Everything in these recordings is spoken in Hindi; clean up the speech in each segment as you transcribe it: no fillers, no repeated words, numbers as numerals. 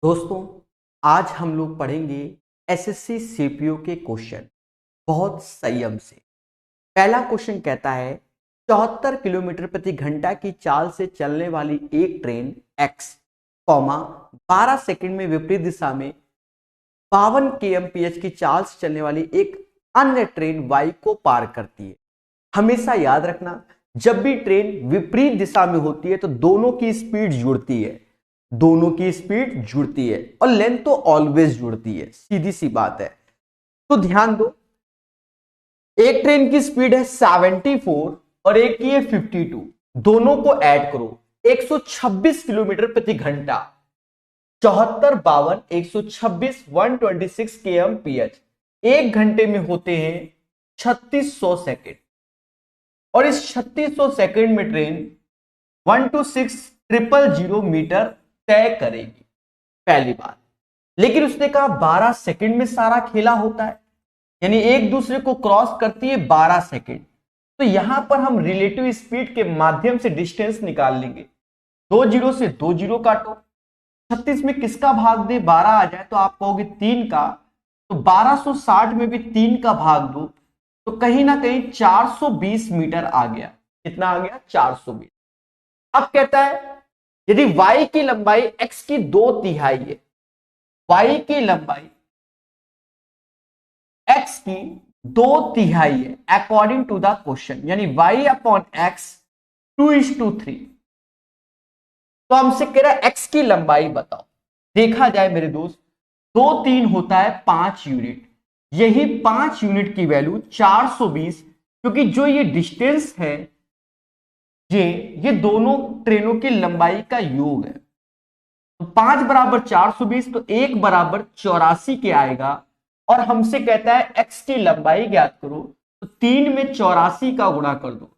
दोस्तों, आज हम लोग पढ़ेंगे एसएससी सीपीओ के क्वेश्चन बहुत संयम से। पहला क्वेश्चन कहता है 74 किलोमीटर प्रति घंटा की चाल से चलने वाली एक ट्रेन एक्स 12 सेकंड में विपरीत दिशा में 52 kmph की चाल से चलने वाली एक अन्य ट्रेन वाई को पार करती है। हमेशा याद रखना, जब भी ट्रेन विपरीत दिशा में होती है तो दोनों की स्पीड जुड़ती है, दोनों की स्पीड जुड़ती है और लेंथ तो ऑलवेज जुड़ती है, सीधी सी बात है। तो ध्यान दो, एक ट्रेन की स्पीड है 74 और एक की है 52, दोनों को ऐड करो 126 किलोमीटर प्रति घंटा। 74 52 126 126 kmph एक घंटे में होते हैं 3600 सेकेंड। और इस 3600 सेकेंड में ट्रेन 126,000 मीटर तय करेगी, पहली बात। लेकिन उसने कहा 12 सेकंड में सारा खेला होता है, यानी एक दूसरे को क्रॉस करती है 12 सेकंड। तो यहां पर हम रिलेटिव स्पीड के माध्यम से डिस्टेंस निकाल लेंगे। 2 जीरो से 2 जीरो काटो, 36 में किसका भाग दे 12 आ जाए तो आप कहोगे 3 का, तो 1260 में भी 3 का भाग दो तो कहीं ना कहीं 420 मीटर आ गया। कितना आ गया? 420। अब कहता है यदि y की लंबाई x की 2/3 है, y की लंबाई x की 2/3 है अकॉर्डिंग टू द क्वेश्चन, यानी y अपॉन x 2:3। तो हमसे कह रहा है x की लंबाई बताओ। देखा जाए मेरे दोस्त, 2 3 होता है 5 यूनिट, यही 5 यूनिट की वैल्यू 420, क्योंकि जो ये डिस्टेंस है ये दोनों ट्रेनों की लंबाई का योग है। तो 5 बराबर 420, तो 1 बराबर 84 के आएगा। और हमसे कहता है x की लंबाई ज्ञात करो, तो 3 में 84 का गुणा कर दो,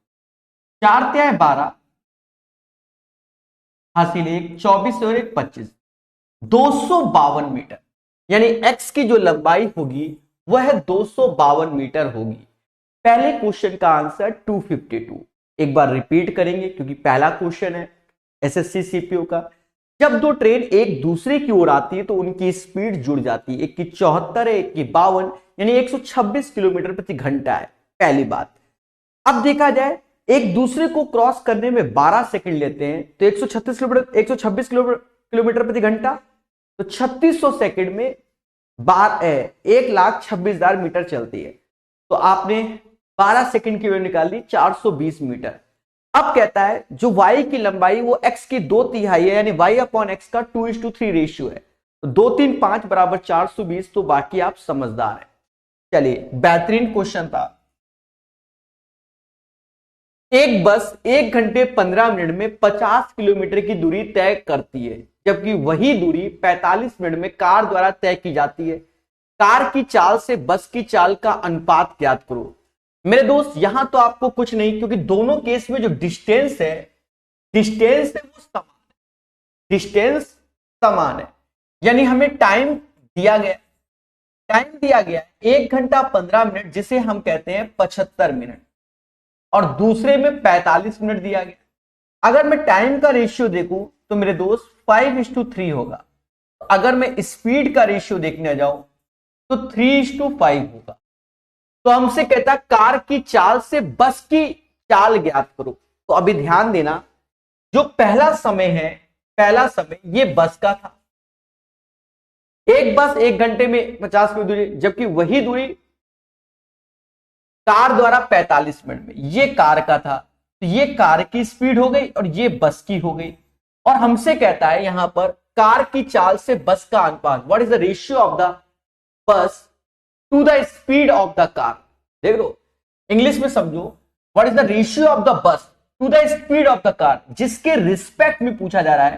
4 त्या 12 हासिल 1, 24 और 1 25, 252 मीटर। यानी x की जो लंबाई होगी वह 252 मीटर होगी। पहले क्वेश्चन का आंसर 252। एक बार रिपीट करेंगे क्योंकि पहला क्वेश्चन है एसएससी सीपीओ का। जब दो ट्रेन एक दूसरे की ओर आती है तो उनकी स्पीड जुड़ जाती है, एक की 74 है, एक की 52, यानी 126 किलोमीटर प्रति घंटा है, पहली बात। अब देखा जाए, एक दूसरे को क्रॉस करने में 12 सेकंड लेते हैं, तो 126 किलोमीटर प्रति घंटा, तो 3600 सेकंड में 1,26,000 मीटर चलती है। तो आपने 12 सेकंड की वैल्यू निकाल ली 420 मीटर। अब कहता है जो y की लंबाई वो x की 2/3 है, यानी y अपॉन x का 2:3 रेशियो है। तो 2 3 5 बराबर 420। तो बाकी आप समझदार हैं। चलिए, बेहतरीन क्वेश्चन था। एक बस 1 घंटे 15 मिनट में 50 किलोमीटर की दूरी तय करती है, जबकि वही दूरी 45 मिनट में कार द्वारा तय की जाती है। कार की चाल से बस की चाल का अनुपात ज्ञात करो। मेरे दोस्त, यहां तो आपको कुछ नहीं, क्योंकि दोनों केस में जो डिस्टेंस है वो समान है, डिस्टेंस समान है। यानी हमें टाइम दिया गया, 1 घंटा 15 मिनट, जिसे हम कहते हैं 75 मिनट, और दूसरे में 45 मिनट दिया गया। अगर मैं टाइम का रेशियो देखूं तो मेरे दोस्त 5:3 होगा। अगर मैं स्पीड का रेशियो देखने जाऊं तो 3:5 होगा। तो हमसे कहता कार की चाल से बस की चाल ज्ञात करो। तो अभी ध्यान देना, जो पहला समय ये बस का था। एक बस 1 घंटे में 50 की दूरी, जबकि वही दूरी कार द्वारा 45 मिनट में, ये कार का था। तो ये कार की स्पीड हो गई और ये बस की हो गई। और हमसे कहता है यहां पर कार की चाल से बस का अनुपात, what is the ratio of the bus to the speed of the car. देख लो, इंग्लिश में समझो, what is the ratio of the bus to the speed of the car, जिसके रिस्पेक्ट में पूछा जा रहा है।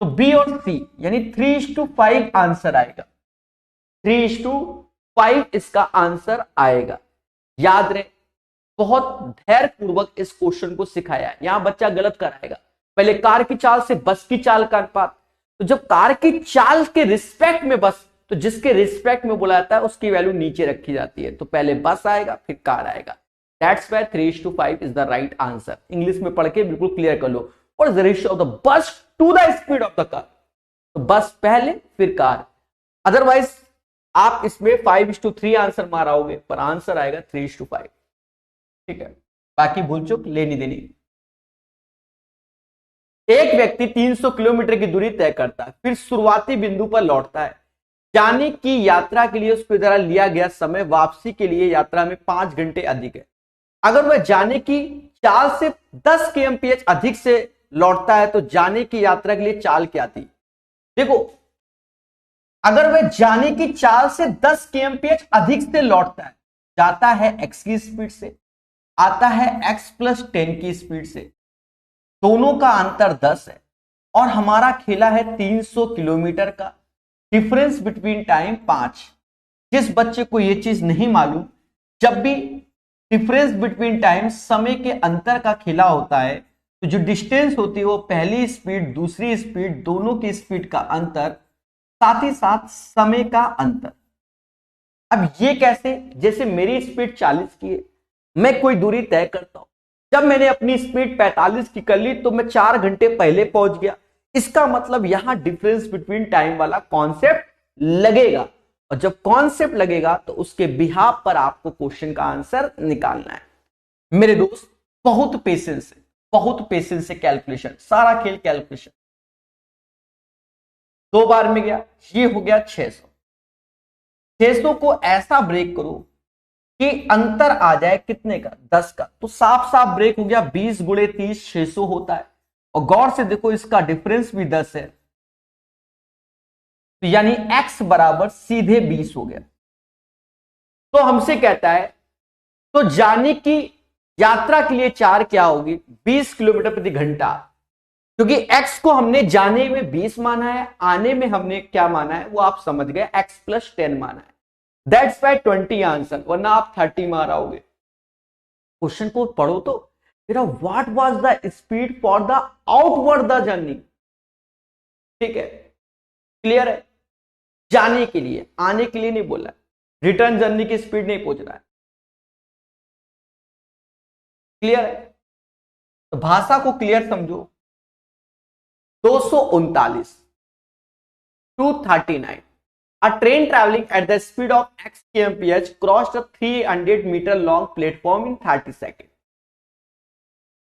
तो बी और सी, यानी 3:5 आंसर आएगा। 3:5 इसका आंसर आएगा। याद रहे, बहुत धैर्य पूर्वक इस क्वेश्चन को सिखाया है। यहां बच्चा गलत कराएगा। पहले कार की चाल से बस की चाल का अनुपात, तो जब कार की चाल के रिस्पेक्ट में बस, तो जिसके रिस्पेक्ट में बोला जाता है उसकी वैल्यू नीचे रखी जाती है। तो पहले बस आएगा फिर कार आएगा। That's why 3:5 is the right answer. English में पढ़ के बिल्कुल क्लियर कर लो, what is the ratio of the bus to the speed of the car. तो बस पहले फिर कार। अदरवाइज आप इसमें 5:3 आंसर माराओगे, पर आंसर आएगा 3:5। ठीक है, बाकी भूल चुक लेनी देनी। एक व्यक्ति 300 किलोमीटर की दूरी तय करता है, फिर शुरुआती बिंदु पर लौटता है। जाने की यात्रा के लिए उसके द्वारा लिया गया समय वापसी के लिए यात्रा में 5 घंटे अधिक है। अगर वह जाने की चाल से 10 kmph अधिक से लौटता है तो जाने की यात्रा के लिए चाल क्या थी? देखो, अगर वह जाने की चाल से 10 kmph अधिक से लौटता है, जाता है x की स्पीड से, आता है x+10 की स्पीड से, दोनों का अंतर 10 है और हमारा खेला है 300 किलोमीटर का, डिफरेंस बिटवीन टाइम 5। जिस बच्चे को यह चीज नहीं मालूम, जब भी डिफरेंस बिटवीन टाइम समय के अंतर का खेला होता है तो जो डिस्टेंस होती है वो पहली स्पीड, दूसरी स्पीड, दोनों की स्पीड का अंतर, साथ ही साथ समय का अंतर। अब ये कैसे? जैसे मेरी स्पीड 40 की है, मैं कोई दूरी तय करता हूं, जब मैंने अपनी स्पीड 45 की कर ली तो मैं 4 घंटे पहले पहुंच गया। इसका मतलब यहां डिफरेंस बिटवीन टाइम वाला कॉन्सेप्ट लगेगा, और जब कॉन्सेप्ट लगेगा तो उसके बिहाफ पर आपको क्वेश्चन का आंसर निकालना है। मेरे दोस्त, बहुत पेशेंस से कैलकुलेशन, सारा खेल कैलकुलेशन। 2 बार में गया, ये हो गया 600। 600 को ऐसा ब्रेक करो कि अंतर आ जाए कितने का? 10 का। तो साफ साफ ब्रेक हो गया, 20 × 30 600 होता है। और गौर से देखो, इसका डिफरेंस भी 10 है, तो यानी x बराबर सीधे 20 हो गया। तो हमसे कहता है तो जाने की यात्रा के लिए चार क्या होगी? 20 किलोमीटर प्रति घंटा, क्योंकि x को हमने जाने में 20 माना है, आने में हमने क्या माना है वो आप समझ गए, x+10 माना है। दैट्स वाई 20 आंसर, वरना आप 30 मार आओगे। क्वेश्चन को पढ़ो तो मेरा, what was the speed for the outward the journey. ठीक है, क्लियर है? जाने के लिए, आने के लिए नहीं बोला, रिटर्न जर्नी की स्पीड नहीं पूछ रहा है। क्लियर है? तो भाषा को क्लियर समझो। 239 239 A train traveling at the speed of x kmph crossed a 300 meter long platform in 30 seconds.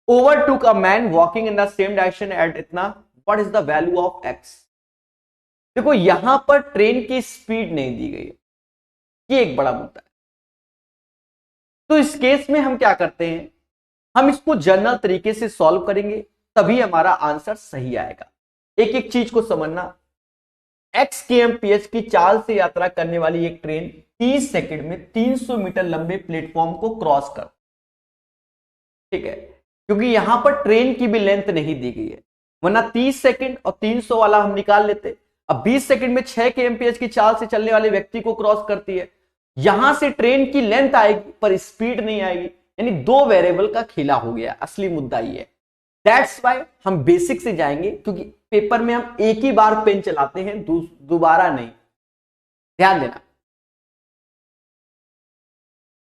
Overtook a man walking in the same direction at इतना. What is the value of x? देखो, यहां पर ट्रेन की स्पीड नहीं दी गई है, ये एक बड़ा मुद्दा है। तो इस केस में हम क्या करते हैं, हम इसको जनरल तरीके से सॉल्व करेंगे, तभी हमारा आंसर सही आएगा। एक एक चीज को समझना। x kmph की चाल से यात्रा करने वाली एक ट्रेन 30 सेकंड में 300 मीटर लंबे प्लेटफॉर्म को क्रॉस कर, ठीक है, क्योंकि यहां पर ट्रेन की भी लेंथ नहीं दी गई है, वरना 30 सेकंड और 300 वाला हम निकाल लेते। अब 20 सेकंड में 6 kmph की चाल से चलने वाले व्यक्ति को क्रॉस करती है, यहां से ट्रेन की लेंथ आएगी पर स्पीड नहीं आएगी, यानी 2 वेरिएबल का खेला हो गया। असली मुद्दा ये है। दैट्स वाई हम बेसिक से जाएंगे, क्योंकि पेपर में हम एक ही बार पेन चलाते हैं, दोबारा नहीं। ध्यान देना,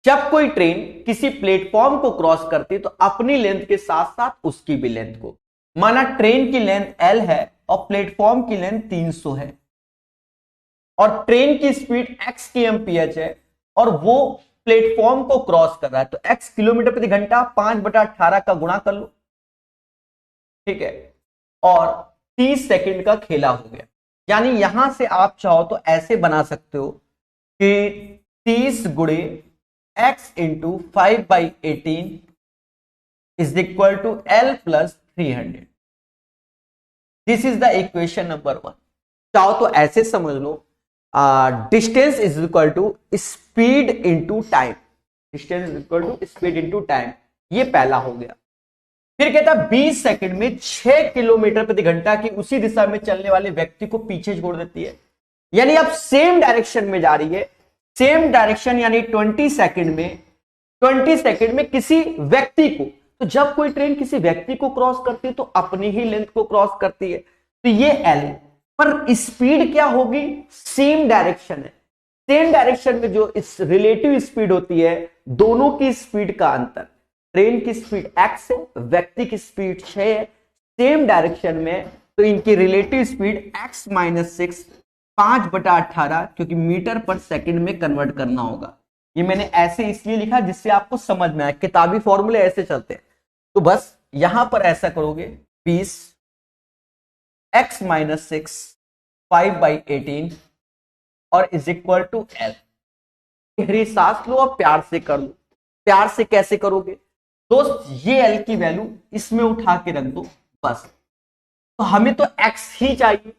जब कोई ट्रेन किसी प्लेटफॉर्म को क्रॉस करती है तो अपनी लेंथ के साथ साथ उसकी भी लेंथ को, माना ट्रेन की लेंथ L है और प्लेटफॉर्म की लेंथ 300 है और ट्रेन की स्पीड x kmph है और वो प्लेटफॉर्म को क्रॉस कर रहा है, तो x किलोमीटर प्रति घंटा 5/18 का गुणा कर लो, ठीक है, और 30 सेकंड का खेला हो गया। यानी यहां से आप चाहो तो ऐसे बना सकते हो कि 30 गुणे x into 5/18 is equal to L plus 300। This is the equation number 1। चाहो तो ऐसे समझ लो, distance is equal to speed into time, distance is equal to speed into time, ये पहला हो गया। फिर कहता 20 सेकंड में 6 किलोमीटर प्रति घंटा की उसी दिशा में चलने वाले व्यक्ति को पीछे छोड़ देती है, यानी अब सेम डायरेक्शन में जा रही है, सेम डायरेक्शन, यानी 20 सेकंड में किसी व्यक्ति को, तो जब कोई ट्रेन किसी व्यक्ति को क्रॉस करती है तो अपनी ही लेंथ को क्रॉस करती है, तो ये L, पर स्पीड क्या होगी? सेम डायरेक्शन है, सेम डायरेक्शन में जो इस रिलेटिव स्पीड होती है, दोनों की स्पीड का अंतर, ट्रेन की स्पीड x है, व्यक्ति की स्पीड 6 है, सेम डायरेक्शन में तो इनकी रिलेटिव स्पीड x माइनस 6 5/18, क्योंकि मीटर पर सेकंड में कन्वर्ट करना होगा। ये मैंने ऐसे इसलिए लिखा जिससे आपको समझ में आए, किताबी फॉर्मूले ऐसे चलते हैं। तो बस यहां पर ऐसा करोगे 20 x माइनस 6 5/18 और इज इक्वल टू एल। गहरी सांस लो और प्यार से कर लो। प्यार से कैसे करोगे दोस्त, ये एल की वैल्यू इसमें उठा के रख दो बस। तो हमें तो x ही चाहिए,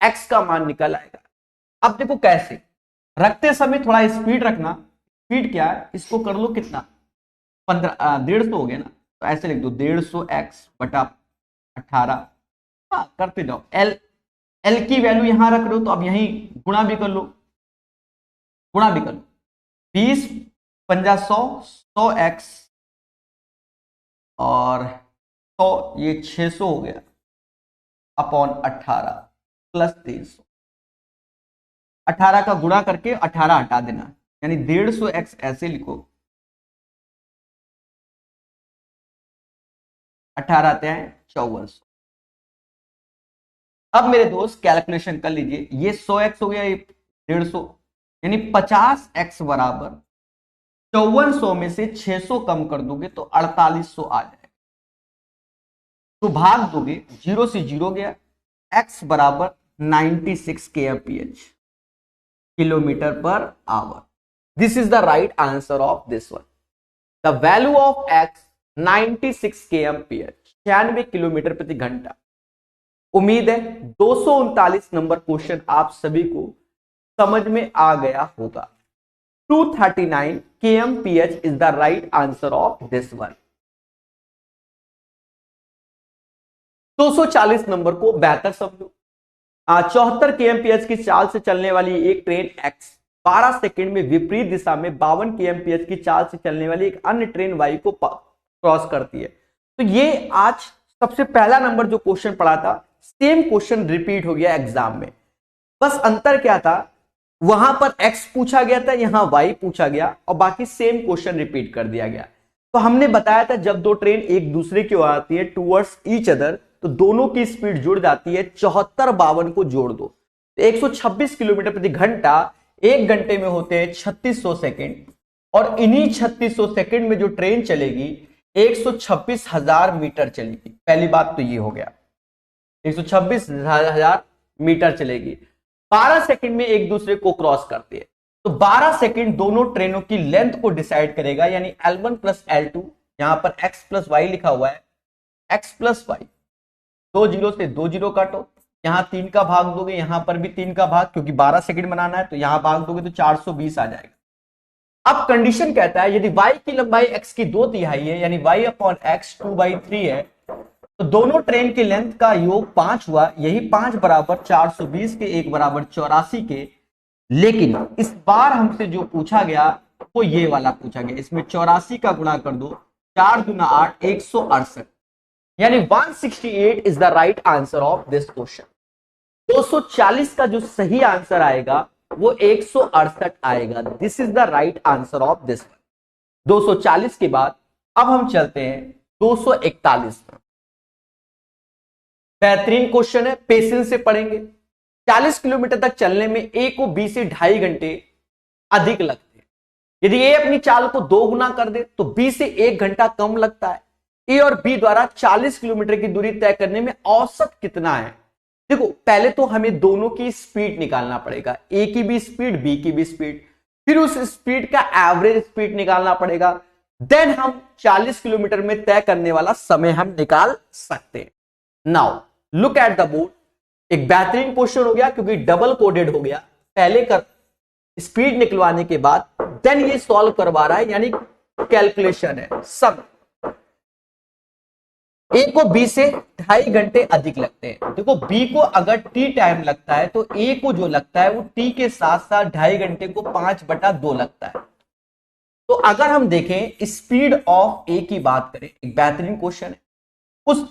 x का मान निकल आएगा। अब देखो कैसे, रखते समय थोड़ा स्पीड रखना। स्पीड क्या है, इसको कर लो कितना 15 150 हो गया ना, तो ऐसे लिख दो 150x/18। हाँ करते जाओ। एल एल की वैल्यू यहां रख रहे हो तो अब यहीं गुणा भी कर लो, गुणा भी कर लो। 20 50 100 100x और 100 ये 600 हो गया अपॉन 18 प्लस 300। 18 का गुणा करके 18 हटा देना, यानी 150x ऐसे लिखो, 18 आते हैं 5400। अब मेरे दोस्त कैलकुलेशन कर लीजिए, ये 100x हो गया, ये 150, यानी 50x बराबर 5400 में से 600 कम कर दोगे तो 4800 आ जाएगा। तो भाग दोगे, 0 से 0 गया, x बराबर 96 kmph kilometre per hour. This is the right answer of this one. The value of x 96 kmph, 96 kilometre प्रति घंटा। उम्मीद है 239 नंबर क्वेश्चन आप सभी को समझ में आ गया होगा। 239 kmph is the right answer of this one। 240 number को बेहतर समझो। 74 kmph की चाल से चलने वाली एक ट्रेन x 12 सेकंड में विपरीत दिशा में 52 kmph की चाल से चलने वाली एक अन्य ट्रेन y को क्रॉस करती है। तो ये आज सबसे पहला नंबर जो क्वेश्चन पढ़ा था, सेम क्वेश्चन रिपीट हो गया एग्जाम में। बस अंतर क्या था, वहां पर x पूछा गया था, यहां y पूछा गया और बाकी सेम क्वेश्चन रिपीट कर दिया गया। तो हमने बताया था जब दो ट्रेन एक दूसरे की ओर आती है टूवर्ड्स ईच अदर, तो दोनों की स्पीड जुड़ जाती है। 74 52 को जोड़ दो तो 126 किलोमीटर प्रति घंटा, एक घंटे में होते हैं 3600 सेकेंड, और इन्हीं 3600 सेकेंड में जो ट्रेन चलेगी 126,000 मीटर चलेगी। पहली बात तो ये हो गया, 126,000 मीटर चलेगी। 12 सेकंड में एक दूसरे को क्रॉस करती है, तो 12 सेकंड दोनों ट्रेनों की लेंथ को डिसाइड करेगा, यानी L1 प्लस L2। यहां पर x प्लस वाई लिखा हुआ है, x प्लस वाई, 2 जीरो से 2 जीरो काटो, यहां 3 का भाग दोगे, यहां पर भी 3 का भाग, क्योंकि 12 सेकंड बनाना है तो यहां भाग दोगे तो 420 आ जाएगा। अब कंडीशन कहता है यदि y की लंबाई x की 2/3 है, यानी y अपॉन x 2/3 है, तो दोनों ट्रेन की लेंथ का योग 5 हुआ। यही 5 बराबर 420 के, 1 बराबर 84 के। लेकिन इस बार हमसे जो पूछा गया वो ये वाला पूछा गया, इसमें 84 का गुणा कर दो, 4 दूना 8, 168, यानी 168 is the right answer of this question. 240 का जो सही आंसर आएगा वो 168 आएगा। This is the right answer of this one. 240 के बाद अब हम चलते हैं 241 में। बेहतरीन क्वेश्चन है, पेशेंस से पढ़ेंगे। 40 किलोमीटर तक चलने में ए को बी से 2.5 घंटे अधिक लगते हैं। यदि ए अपनी चाल को 2 गुना कर दे तो बी से 1 घंटा कम लगता है। ए और बी द्वारा 40 किलोमीटर की दूरी तय करने में औसत कितना है। देखो पहले तो हमें दोनों की स्पीड निकालना पड़ेगा, ए की भी स्पीड, बी की भी स्पीड, फिर उस स्पीड का एवरेज स्पीड निकालना पड़ेगा। देन हम 40 किलोमीटर में तय करने वाला समय हम निकाल सकते हैं। Now look at the board. एक बेहतरीन क्वेश्चन हो गया क्योंकि डबल कोडेड हो गया। पहले कर स्पीड निकलवाने के बाद देन ये सॉल्व करवा रहा है, यानी कैलकुलेशन है सब। ए को बी से 2.5 घंटे अधिक लगते हैं। देखो बी को अगर टी टाइम लगता है तो ए को जो लगता है वो टी के साथ साथ 2.5 घंटे को 5/2 लगता है। तो अगर हम देखें स्पीड ऑफ ए की बात करें, एक बेहतरीन क्वेश्चन है। उस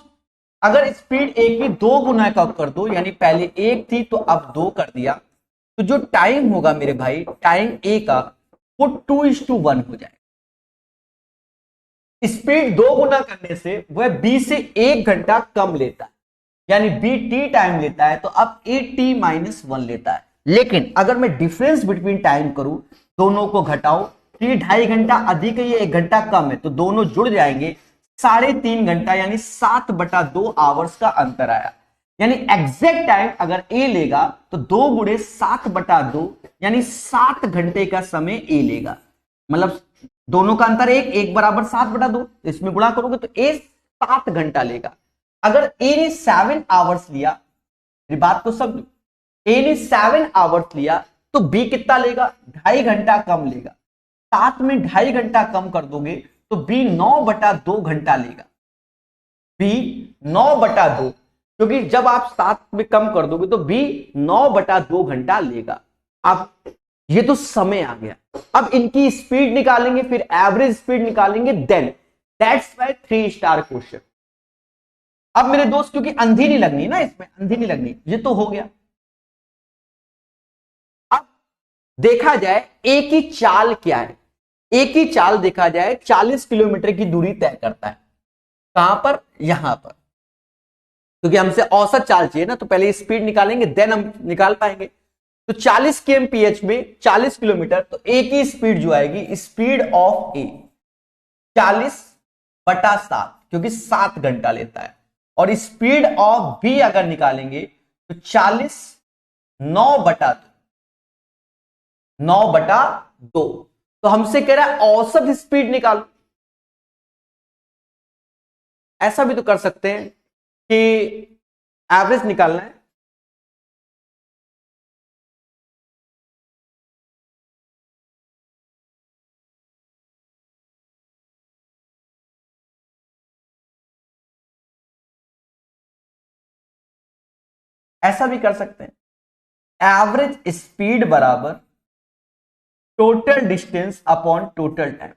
अगर स्पीड ए की 2 गुना का कर दो, यानी पहले 1 थी तो अब 2 कर दिया, तो जो टाइम होगा मेरे भाई, टाइम ए का वो 2:1 हो जाएगा। स्पीड 2 गुना करने से वह बी से 1 घंटा कम लेता है। यानी बी टी टाइम लेता है तो अब ए टी माइनस 1 लेता है। लेकिन अगर मैं डिफरेंस बिटवीन टाइम करूं, दोनों को घटाओ, तो ये 2.5 घंटा अधिक है, ये 1 घंटा कम है, तो दोनों जुड़ जाएंगे, 3.5 घंटा यानी 7/2 आवर्स का अंतर आया। यानी एग्जैक्ट टाइम अगर ए लेगा तो 2 गुणे 7/2 यानी 7 घंटे का समय ए लेगा। मतलब दोनों का अंतर एक बराबर 7/2, तो इसमें गुणा करोगे तो ए 7 घंटा लेगा। अगर ए ने 7 आवर्स लिया, मेरी बात को समझो, ए ने 7 आवर्स लिया तो बी कितना लेगा, 2.5 घंटा कम लेगा। 7 में 2.5 घंटा कम कर दोगे तो बी 9/2 घंटा लेगा। बी 9/2, क्योंकि जब आप 7 में कम कर दोगे तो बी 9/2 घंटा लेगा। अब ये तो समय आ गया, अब इनकी स्पीड निकालेंगे, फिर एवरेज स्पीड निकालेंगे, then that's why 3 star question. अब मेरे दोस्त क्योंकि अंधी नहीं लगनी ना, इसमें अंधी नहीं लगनी, ये तो हो गया। अब देखा जाए ए की चाल क्या है। ए की चाल देखा जाए 40 किलोमीटर की दूरी तय करता है। कहां पर, यहां पर, क्योंकि हमसे औसत चाल चाहिए ना, तो पहले स्पीड निकालेंगे देन हम निकाल पाएंगे। तो 40 kmph में 40 किलोमीटर, तो ए की स्पीड जो आएगी, स्पीड ऑफ ए 40/7, क्योंकि 7 घंटा लेता है। और स्पीड ऑफ बी अगर निकालेंगे तो 40 9/2। तो हमसे कह रहा है औसत स्पीड निकालो। ऐसा भी तो कर सकते हैं कि एवरेज निकालना है, ऐसा भी कर सकते हैं। एवरेज स्पीड बराबर total distance upon total time.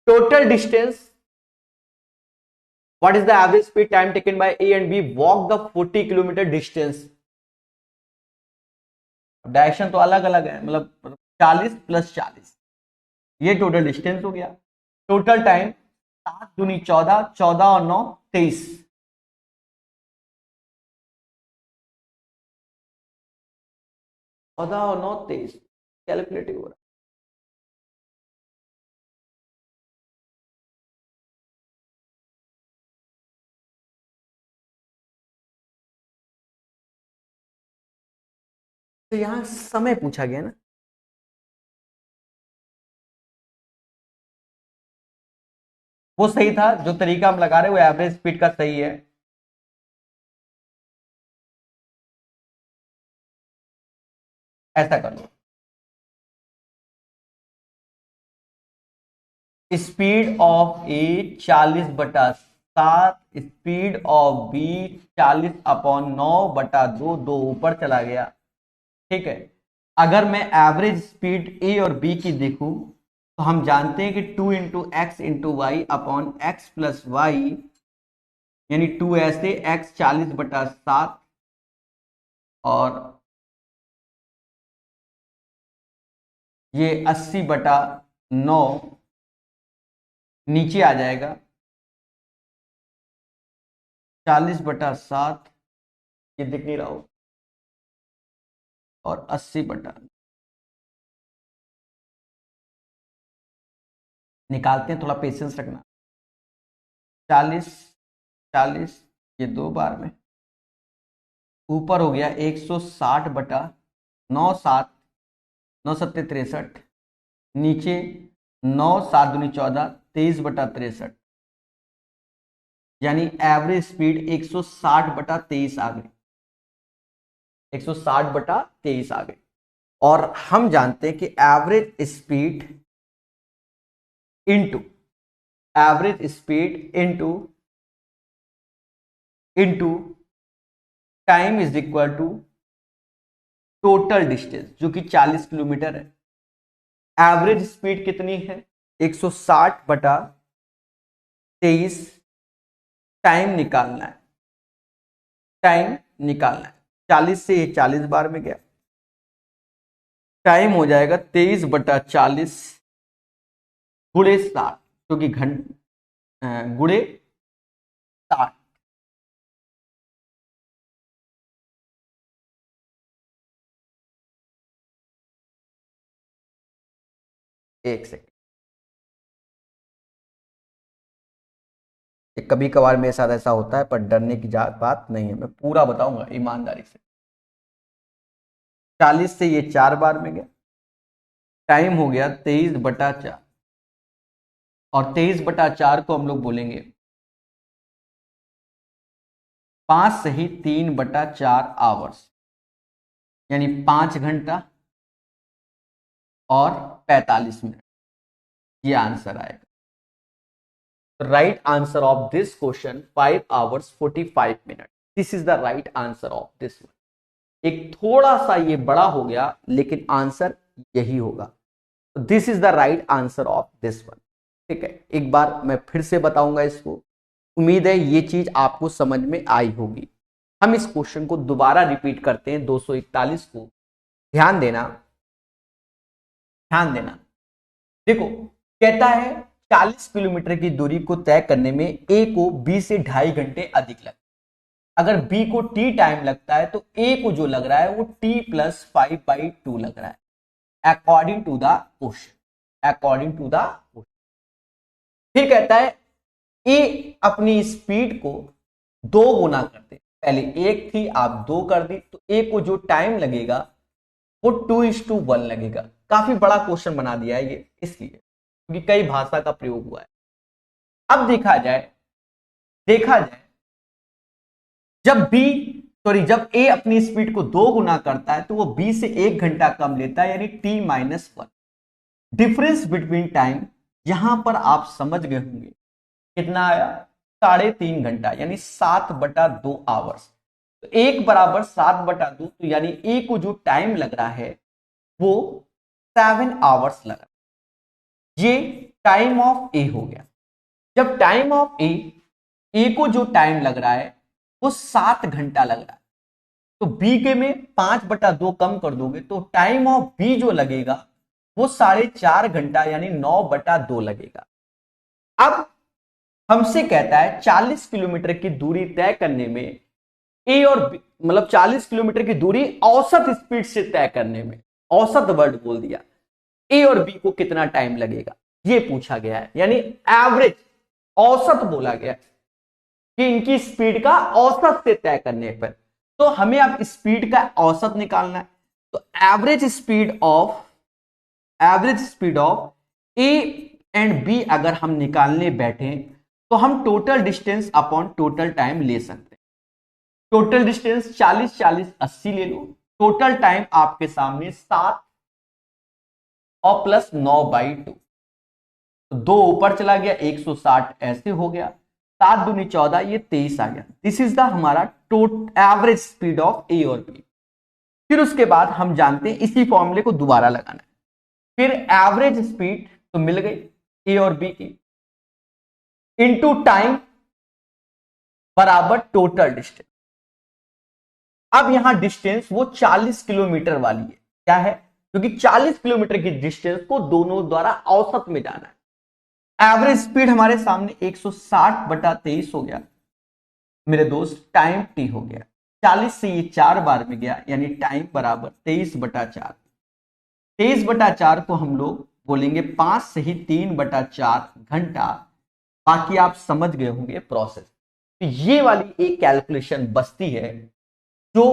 Total distance, what is the average speed time taken by A and B walk the 40 kilometre distance. Direction तो अलग अलग है, मतलब 40 + 40, ये टोटल डिस्टेंस हो गया। टोटल टाइम 7 दूनी 14, 14 और 9 23, 14 और 9 23, कैलकुलेटिव हो रहा है। तो यहां समय पूछा गया ना, वो सही था, जो तरीका हम लगा रहे हैं वो एवरेज स्पीड का सही है। ऐसा कर लो, speed of A 40/7, speed of B 40/9/2, 2 ऊपर चला गया, ठीक है। अगर मैं एवरेज स्पीड ए और बी की देखूं तो हम जानते हैं कि 2 × x × y upon x + y, यानी 2 ऐसे x 40/7 और ये 80/9 नीचे आ जाएगा, 40/7, ये दिख नहीं रहा हो, और 80/, निकालते हैं, थोड़ा पेशेंस रखना। 40 40, ये 2 बार में ऊपर हो गया 160/9, 7 9 7 63, नीचे 9 7 दूनी 14, 23/63, यानी एवरेज स्पीड 160/23 आ गई, 160/23 आ गई। और हम जानते हैं कि average speed into into time is equal to total distance, जो कि 40 किलोमीटर है। एवरेज स्पीड कितनी है, 160/23, टाइम निकालना है, 40 से 40 बार में गया, टाइम हो जाएगा 23/40 गुणे 60, क्योंकि गुणे 60, एक सेकेंड, कभी कभार मेरे साथ ऐसा होता है, पर डरने की बात नहीं है, मैं पूरा बताऊंगा ईमानदारी से। 40 से ये 4 बार में गया, टाइम हो गया 23/4, और 23/4 को हम लोग बोलेंगे 5 से ही 3/4 आवर्स, यानी 5 घंटा और 45 मिनट, ये आंसर आएगा। Right answer of this question 5 hours 45 minutes, this is the right answer of this one. एक थोड़ा सा ये बड़ा हो गया, लेकिन आंसर यही होगा। This is the right answer of this one. ठीक है, एक बार मैं फिर से बताऊंगा इसको, उम्मीद है ये चीज आपको समझ में आई होगी। हम इस क्वेश्चन को दोबारा रिपीट करते हैं, 241 को। ध्यान देना, ध्यान देना। देखो, कहता है 40 किलोमीटर की दूरी को तय करने में ए को बी से 2.5 घंटे अधिक लगता है। अगर बी को टी टाइम लगता है तो ए को जो लग रहा है वो t+5/2 लग रहा है, according to the question, according to the question. फिर कहता है ए अपनी स्पीड को 2 गुना कर दे, पहले 1 थी आप 2 कर दी, तो ए को जो टाइम लगेगा वो 2:1 लगेगा। काफी बड़ा क्वेश्चन बना दिया है ये, इसलिए क्योंकि कई भाषा का प्रयोग हुआ है। अब देखा जाए जब ए अपनी स्पीड को 2 गुना करता है तो वो बी से 1 घंटा कम लेता है, यानी t-1। डिफरेंस बिटवीन टाइम यहां पर आप समझ गए होंगे कितना आया, 3.5 घंटा, यानी 7/2 आवर्स। तो 1 बराबर 7/2, तो यानी ए को जो टाइम लग रहा है वो 7 आवर्स लग रहा है। ये टाइम ऑफ ए हो गया। जब टाइम ऑफ ए को जो टाइम लग रहा है वो 7 घंटा लग रहा है, तो बी के में 5/2 कम कर दोगे तो टाइम ऑफ बी जो लगेगा वो 4.5 घंटा, यानी 9/2 लगेगा। अब हमसे कहता है 40 किलोमीटर की दूरी तय करने में ए और बी, मतलब 40 किलोमीटर की दूरी औसत स्पीड से तय करने में, औसत वर्ड बोल दिया, ए और बी को कितना टाइम लगेगा ये पूछा गया है, यानी एवरेज, औसत बोला गया है कि इनकी स्पीड का औसत से तय करने पर। तो हमें अब स्पीड का औसत निकालना है, तो average speed of A and B अगर हम निकालने बैठे तो हम total distance upon total time ले सकते हैं। टोटल डिस्टेंस 40-40-80 ले लो, टोटल टाइम आपके सामने 7 और प्लस 9/2, तो 2 ऊपर चला गया, 160 ऐसे हो गया, 7 दूनी 14, ये 23 आ गया। दिस इज द हमारा एवरेज स्पीड ऑफ ए और बी। फिर उसके बाद हम जानते हैं इसी फॉर्मूले को दोबारा लगाना है। फिर एवरेज स्पीड तो मिल गई ए और बी की, इनटू टाइम बराबर टोटल डिस्टेंस। अब यहां डिस्टेंस वो 40 किलोमीटर वाली है, क्या है, क्योंकि 40 किलोमीटर की डिस्टेंस को दोनों द्वारा औसत में जाना है। एवरेज स्पीड हमारे सामने 160/23 हो गया मेरे दोस्त, टाइम टी हो गया, 40 से ये 4 बार में गया, यानी टाइम बराबर 23/4। 23/4 को हम लोग बोलेंगे 5 से ही 3/4 घंटा। बाकी आप समझ गए होंगे प्रोसेस। तो ये वाली एक कैलकुलेशन बचती है जो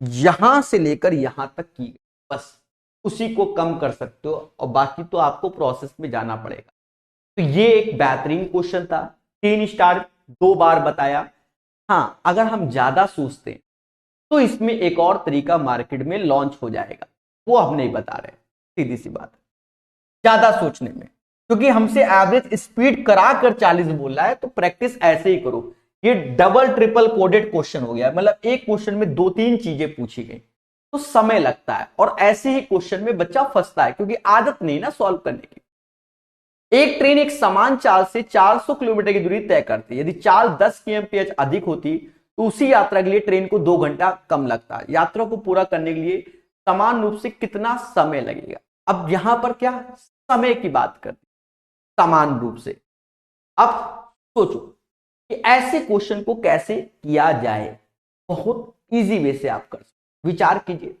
यहां से लेकर यहां तक की गई, बस उसी को कम कर सकते हो, और बाकी तो आपको प्रोसेस में जाना पड़ेगा। तो ये एक बेहतरीन क्वेश्चन था, 3 स्टार 2 बार बताया। हाँ, अगर हम ज्यादा सोचते हैं तो इसमें एक और तरीका मार्केट में लॉन्च हो जाएगा, वो हम नहीं बता रहे, सीधी सी बात है, ज्यादा सोचने में, क्योंकि हमसे एवरेज स्पीड करा कर 40 बोल रहा है, तो प्रैक्टिस ऐसे ही करो। ये डबल ट्रिपल कोडेड क्वेश्चन हो गया, मतलब एक क्वेश्चन में 2-3 चीजें पूछी गई तो समय लगता है, और ऐसे ही क्वेश्चन में बच्चा फंसता है क्योंकि आदत नहीं ना सॉल्व करने की। एक ट्रेन एक समान चाल से 400 किलोमीटर की दूरी तय करती है। यदि चाल 10 kmph अधिक होती तो उसी यात्रा के लिए ट्रेन को 2 घंटा कम लगता। यात्रा को पूरा करने के लिए समान रूप से कितना समय लगेगा। अब यहां पर क्या समय की बात करते, समान रूप से। अब सोचो कि ऐसे क्वेश्चन को कैसे किया जाए, बहुत इजी वे से आप कर सकते, विचार कीजिए।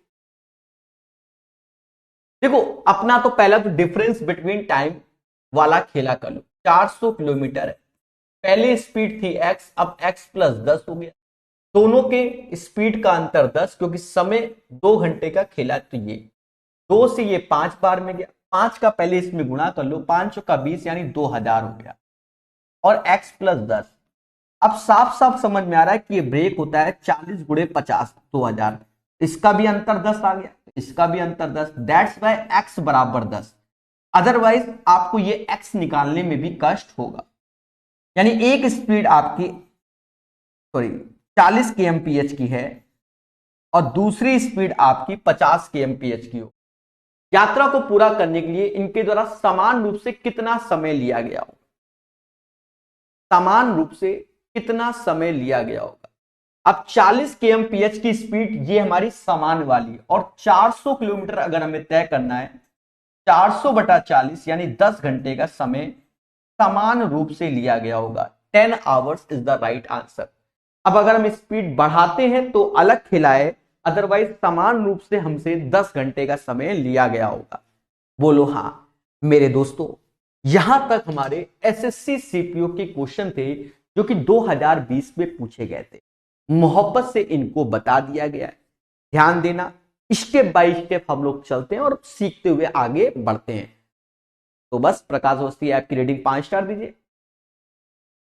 देखो अपना तो पहला तो डिफरेंस बिटवीन टाइम वाला खेला कर लो। 400 किलोमीटर है, पहले स्पीड थी x, अब x प्लस 10 हो गया। दोनों के स्पीड का अंतर 10, क्योंकि समय 2 घंटे का खेला, तो ये 2 से ये 5 बार में गया, 5 का पहले इसमें गुणा कर लो, 5 का 20 यानी 2000 हो गया, और x प्लस 10। अब साफ साफ समझ में आ रहा है कि ये ब्रेक होता है 40 गुणे 50, 2000। इसका भी अंतर 10 आ गया, इसका भी अंतर 10, दैट्स वाई x बराबर 10। अदरवाइज आपको ये x निकालने में भी कष्ट होगा। यानी एक स्पीड आपकी, सॉरी, 40 kmph की है और दूसरी स्पीड आपकी 50 kmph की हो। यात्रा को पूरा करने के लिए इनके द्वारा समान रूप से कितना समय लिया गया हो, समान रूप से कितना समय लिया गया होगा। अब 40 kmph की स्पीड ये हमारी समान वाली है, और 400 किलोमीटर अगर हमें तय करना है, 400 बटा 40 यानी 10 घंटे का समय समान रूप से लिया गया होगा। 10 hours is the right answer. अब अगर हम स्पीड बढ़ाते हैं तो अलग खेला है, अदरवाइज समान रूप से हमसे 10 घंटे का समय लिया गया होगा। बोलो हाँ। मेरे दोस्तों, यहां तक हमारे एसएससी सीपीओ के क्वेश्चन थे जो कि 2020 में पूछे गए थे। मोहब्बत से इनको बता दिया गया है। ध्यान देना, स्टेप बाय स्टेप हम लोग चलते हैं और सीखते हुए आगे बढ़ते हैं। तो बस प्रकाश अवस्थी ऐप की रेटिंग 5 स्टार दीजिए।